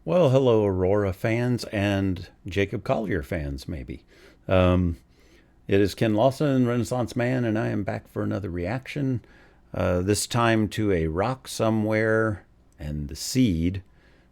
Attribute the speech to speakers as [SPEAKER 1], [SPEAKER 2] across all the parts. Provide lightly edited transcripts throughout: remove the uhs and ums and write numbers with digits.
[SPEAKER 1] Well, hello, Aurora fans and Jacob Collier fans, maybe. Um, it is Ken Lawson, Renaissance Man, and I am back for another reaction. This time to a rock somewhere and the seed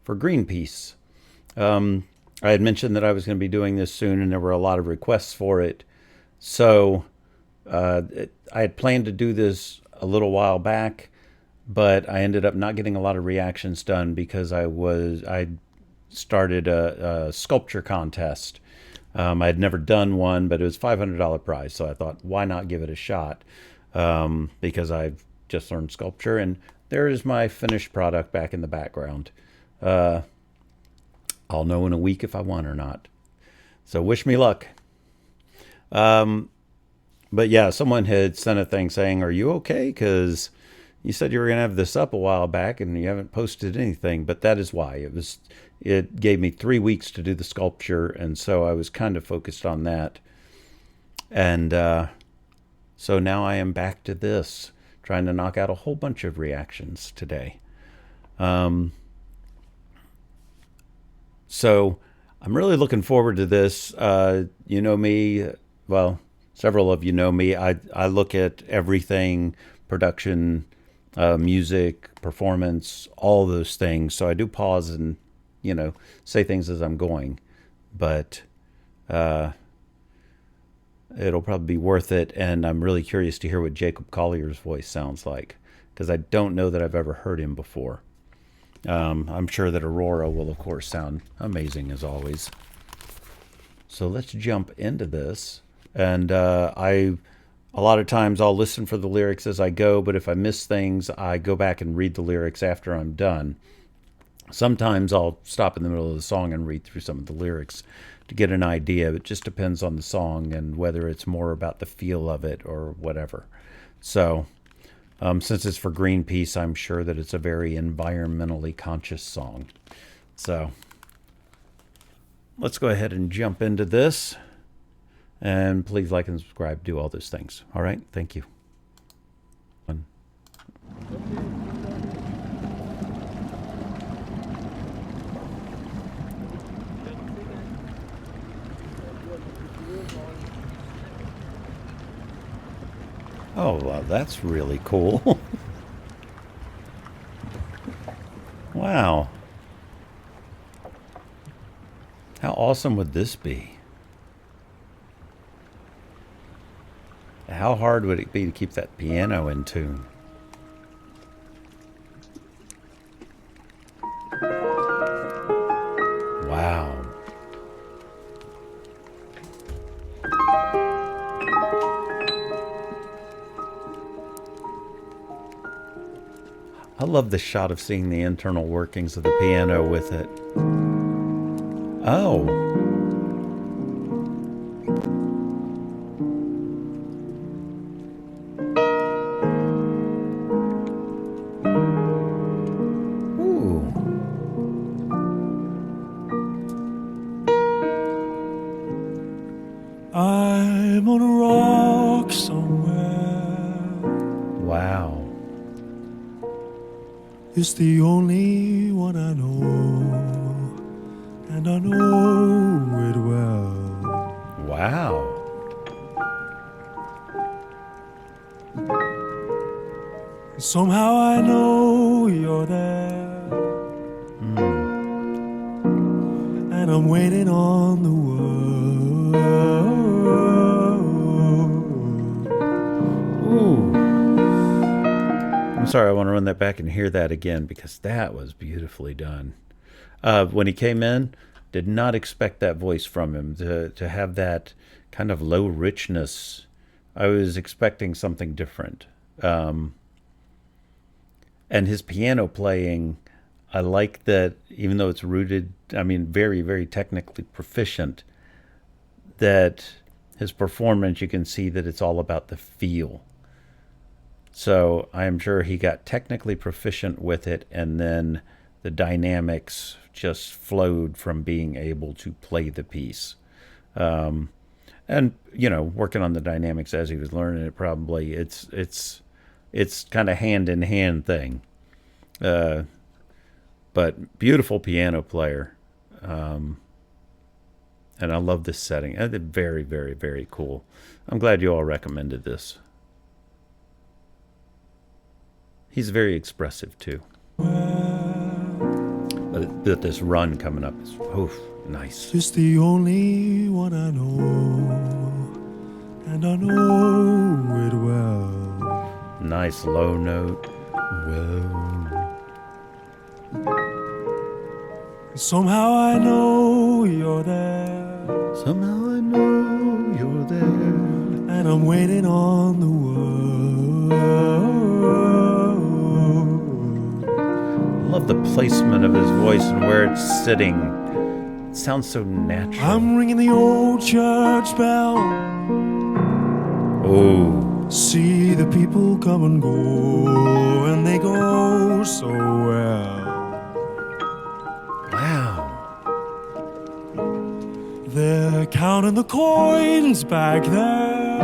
[SPEAKER 1] for Greenpeace. I had mentioned that I was going to be doing this soon, and there were a lot of requests for it. So I had planned to do this a little while back, but I ended up not getting a lot of reactions done because I started a sculpture contest. I had never done one, but it was $500 prize, so I thought, why not give it a shot? Because I've just learned sculpture, and there is my finished product back in the background. Uh, I'll know in a week if I won or not. So wish me luck. Um, but yeah, someone had sent a thing saying, "Are you okay? Because you said you were going to have this up a while back and you haven't posted anything." But that is why it gave me 3 weeks to do the sculpture, and so I was kind of focused on that. And so now I am back to this, trying to knock out a whole bunch of reactions today. Um, so I'm really looking forward to this. You know me, well, several of you know me. I look at everything production, music, performance, all those things. So I do pause and, say things as I'm going. But uh, it'll probably be worth it. And I'm really curious to hear what Jacob Collier's voice sounds like because I don't know that I've ever heard him before. I'm sure that Aurora will, of course, sound amazing as always. So let's jump into this. And a lot of times I'll listen for the lyrics as I go, but if I miss things, I go back and read the lyrics after I'm done. Sometimes I'll stop in the middle of the song and read through some of the lyrics to get an idea. It just depends on the song and whether it's more about the feel of it or whatever. So, since it's for Greenpeace, I'm sure that it's a very environmentally conscious song. So, let's go ahead and jump into this. And please like and subscribe, do all those things. All right, thank you. Oh, well, that's really cool. Wow. How awesome would this be? How hard would it be to keep that piano in tune? Wow. I love the shot of seeing the internal workings of the piano with it. Oh. Ooh.
[SPEAKER 2] I'm on a rock somewhere.
[SPEAKER 1] Wow.
[SPEAKER 2] It's the only one I know, and I know it well.
[SPEAKER 1] Wow.
[SPEAKER 2] Somehow I know you're there,
[SPEAKER 1] Mm.
[SPEAKER 2] and I'm waiting on the world.
[SPEAKER 1] Ooh. I'm sorry, I want to run that back and hear that again because that was beautifully done. When he came in, did not expect that voice from him to have that kind of low richness. I was expecting something different. Um, and his piano playing, I like that even though it's rooted, I mean, very, very technically proficient, that his performance, you can see that it's all about the feel. So I am sure he got technically proficient with it, and then the dynamics just flowed from being able to play the piece. Um, and working on the dynamics as he was learning it, probably it's kind of hand in hand thing. Uh, but beautiful piano player. And I love this setting. Very, very, very cool. I'm glad you all recommended this. He's very expressive too. But this run coming up is nice.
[SPEAKER 2] It's the only one I know, and I know it well.
[SPEAKER 1] Nice low note.
[SPEAKER 2] Somehow I know you're there.
[SPEAKER 1] Somehow I know you're there.
[SPEAKER 2] And I'm waiting on the world.
[SPEAKER 1] Love the placement of his voice and where it's sitting. It sounds so natural.
[SPEAKER 2] I'm ringing the old church bell.
[SPEAKER 1] Oh.
[SPEAKER 2] See the people come and go, and they go so well.
[SPEAKER 1] Wow.
[SPEAKER 2] They're counting the coins back there.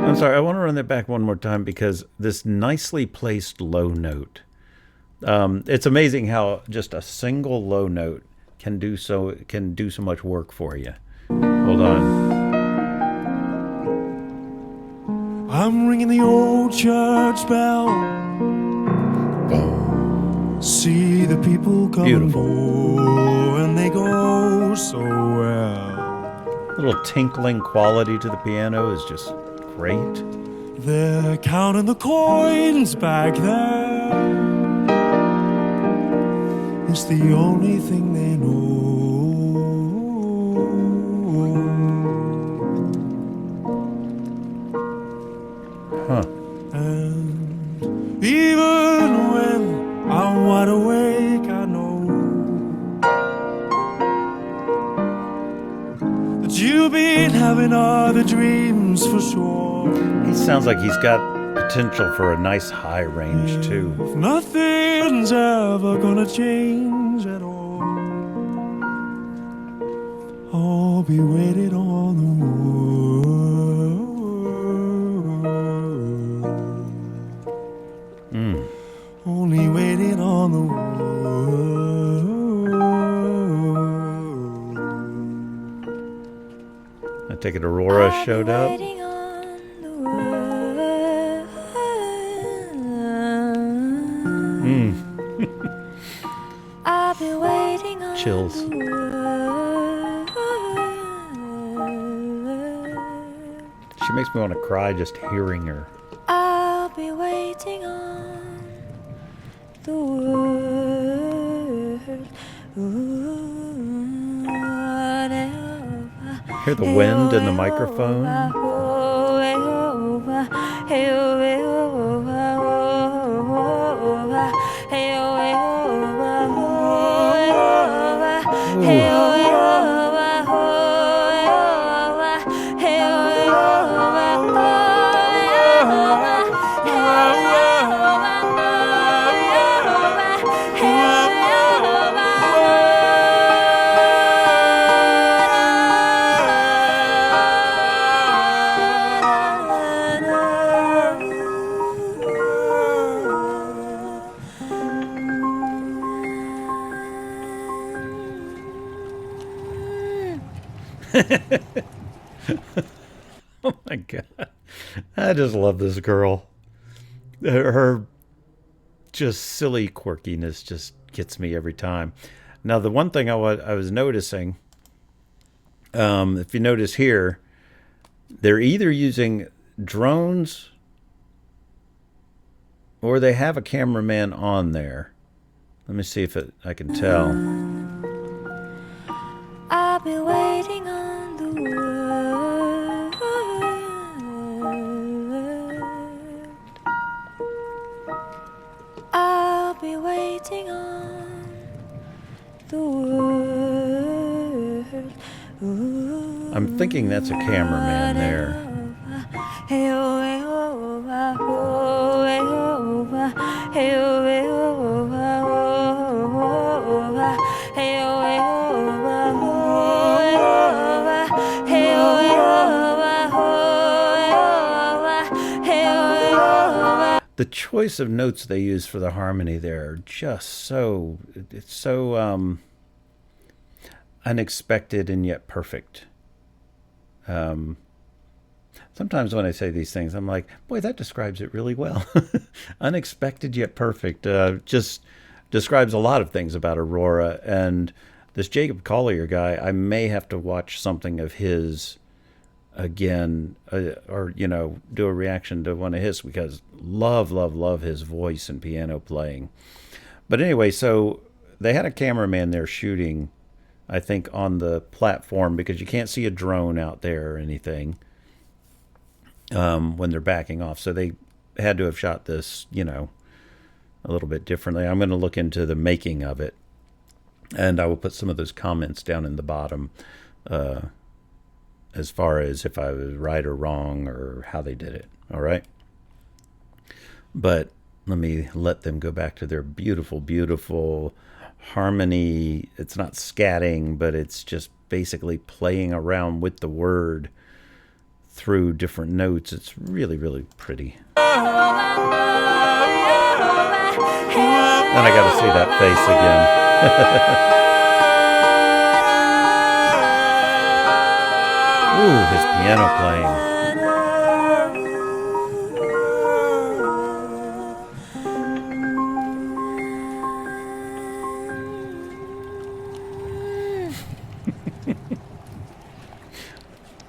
[SPEAKER 1] I'm sorry, I want to run that back one more time because this nicely placed low note. It's amazing how just a single low note can do so much work for you. Hold on.
[SPEAKER 2] I'm ringing the old church bell. See the people come and go, and they go so well.
[SPEAKER 1] Little tinkling quality to the piano is just great.
[SPEAKER 2] They're counting the coins back there. It's the only thing they know.
[SPEAKER 1] Huh.
[SPEAKER 2] And even when I'm wide awake, I know that you've been having other dreams for sure.
[SPEAKER 1] He sounds like he's got potential for a nice high range too.
[SPEAKER 2] If nothing's ever gonna change at all, I'll be waiting on the world. Only waiting on the world.
[SPEAKER 1] I take it Aurora showed up.
[SPEAKER 3] I'll be waiting on
[SPEAKER 1] Chills. She makes me want to cry just hearing her.
[SPEAKER 3] I'll be waiting on the world.
[SPEAKER 1] Hear the wind in the microphone. Oh my God. I just love this girl. Her just silly quirkiness just gets me every time. Now, the one thing I was noticing, if you notice here, they're either using drones or they have a cameraman on there. Let me see if I can tell.
[SPEAKER 3] I'll be waiting on the world. I'll be waiting on the world.
[SPEAKER 1] I'm thinking that's a cameraman there. the choice of notes they use for the harmony there are just so, it's so unexpected and yet perfect. Sometimes when I say these things, I'm like, boy, that describes it really well. Unexpected yet perfect. Just describes a lot of things about Aurora. And this Jacob Collier guy, I may have to watch something of his again, or, do a reaction to one of his, because love his voice and piano playing. But anyway, so they had a cameraman there shooting, I think, on the platform, because you can't see a drone out there or anything when they're backing off. So they had to have shot this, a little bit differently. I'm going to look into the making of it, and I will put some of those comments down in the bottom as far as if I was right or wrong or how they did it. All right. But let me let them go back to their beautiful, beautiful harmony. It's not scatting, but it's just basically playing around with the word through different notes. It's really, really pretty. And I got to see that face again. Ooh, his piano playing.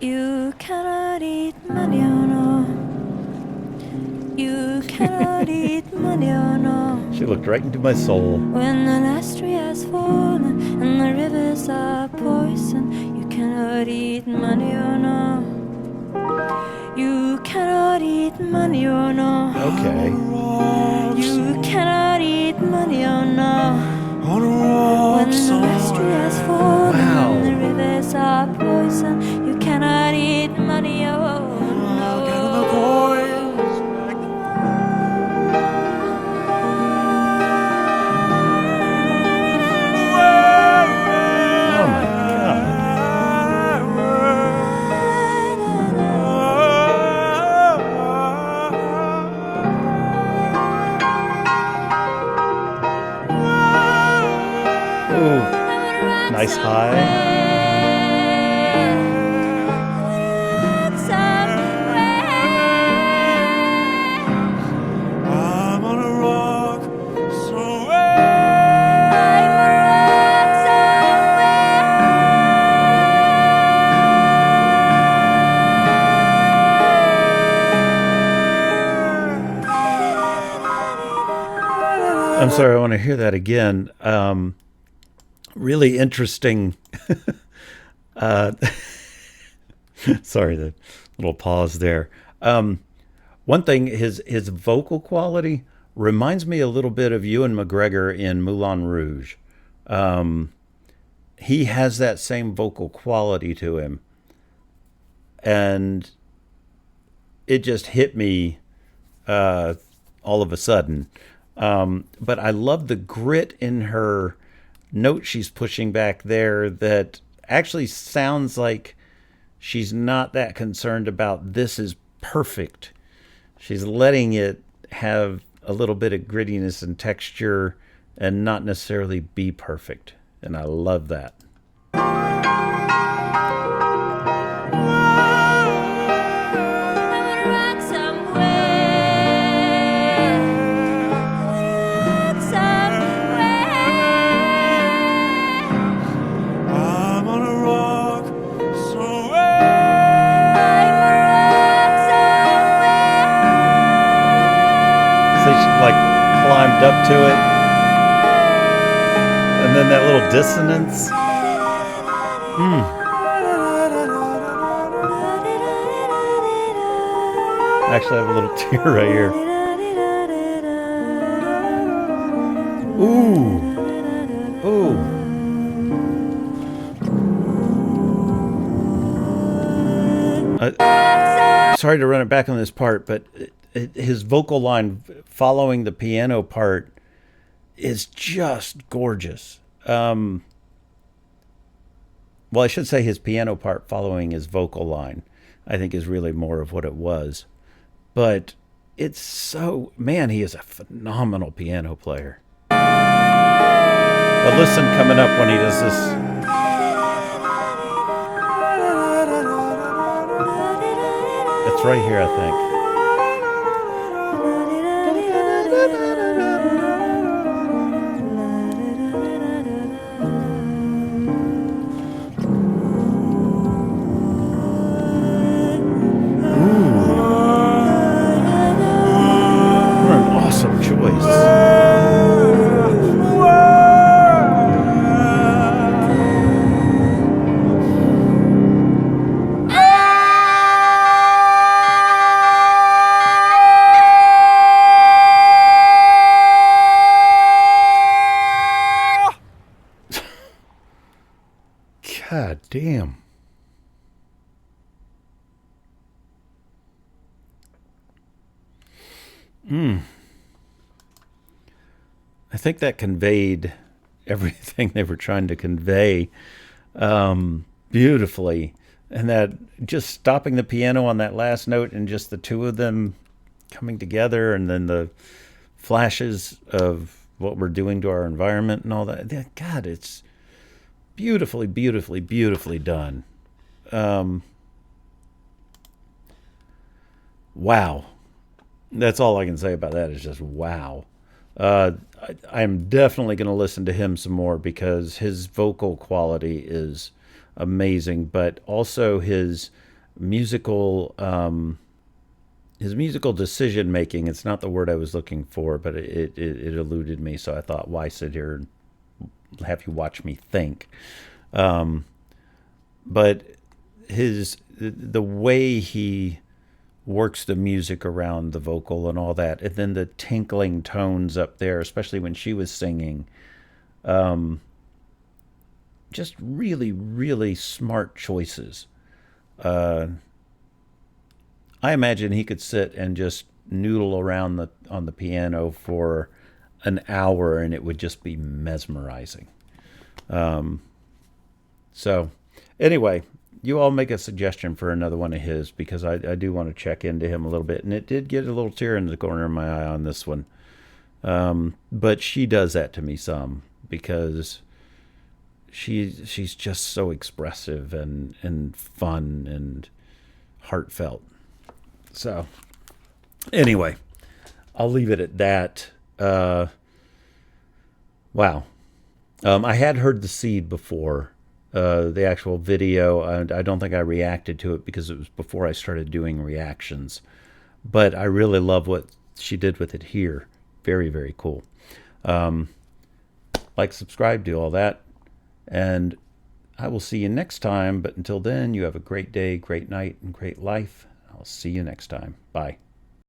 [SPEAKER 3] You cannot eat maniono. You cannot eat maniono.
[SPEAKER 1] She looked right into my soul.
[SPEAKER 3] When the last tree has fallen and the rivers are poison, you cannot eat maniono. You cannot eat maniono.
[SPEAKER 1] Okay.
[SPEAKER 3] You cannot eat maniono.
[SPEAKER 2] On a
[SPEAKER 3] When
[SPEAKER 2] rock
[SPEAKER 3] the last tree has fallen
[SPEAKER 1] Wow.
[SPEAKER 3] and the rivers are poison, you cannot eat maniono.
[SPEAKER 1] Oh my God. Ooh, nice high.
[SPEAKER 2] I'm on a rock
[SPEAKER 1] I'm sorry, I want to hear that again. Really interesting. Sorry, the little pause there. One thing, his vocal quality reminds me a little bit of Ewan McGregor in Moulin Rouge. He has that same vocal quality to him. And it just hit me all of a sudden. But I love the grit in her note she's pushing back there that actually sounds like she's not that concerned about this is perfect. She's letting it have a little bit of grittiness and texture and not necessarily be perfect. And I love that.
[SPEAKER 2] I'm on a rock
[SPEAKER 1] So she like climbed up to it. And then that little dissonance. Actually, I have a little tear right here. Ooh. Ooh. Sorry to run it back on this part, but his vocal line following the piano part is just gorgeous. Well, I should say his piano part following his vocal line, I think, is really more of what it was. But it's so, man, he is a phenomenal piano player. But listen, coming up when he does this. It's right here, I think. What an awesome choice. God damn. I think that conveyed everything they were trying to convey beautifully. And that just stopping the piano on that last note and just the two of them coming together, and then the flashes of what we're doing to our environment and all that. God, it's beautifully, beautifully, beautifully done. Wow. That's all I can say about that is just wow. I'm definitely going to listen to him some more because his vocal quality is amazing, but also his musical decision making. It's not the word I was looking for, but it eluded me. So I thought, why sit here and have you watch me think? But the way he works the music around the vocal and all that, and then the tinkling tones up there, especially when she was singing, just really, really smart choices. I imagine he could sit and just noodle around on the piano for an hour, and it would just be mesmerizing. So, anyway, you all make a suggestion for another one of his, because I do want to check into him a little bit, and it did get a little tear in the corner of my eye on this one. But she does that to me some, because she's just so expressive and fun and heartfelt. So, anyway, I'll leave it at that. Wow. I had heard The Seed before, the actual video. I don't think I reacted to it because it was before I started doing reactions. But I really love what she did with it here. Very, very cool. Like, subscribe, do all that. And I will see you next time. But until then, you have a great day, great night, and great life. I'll see you next time. Bye.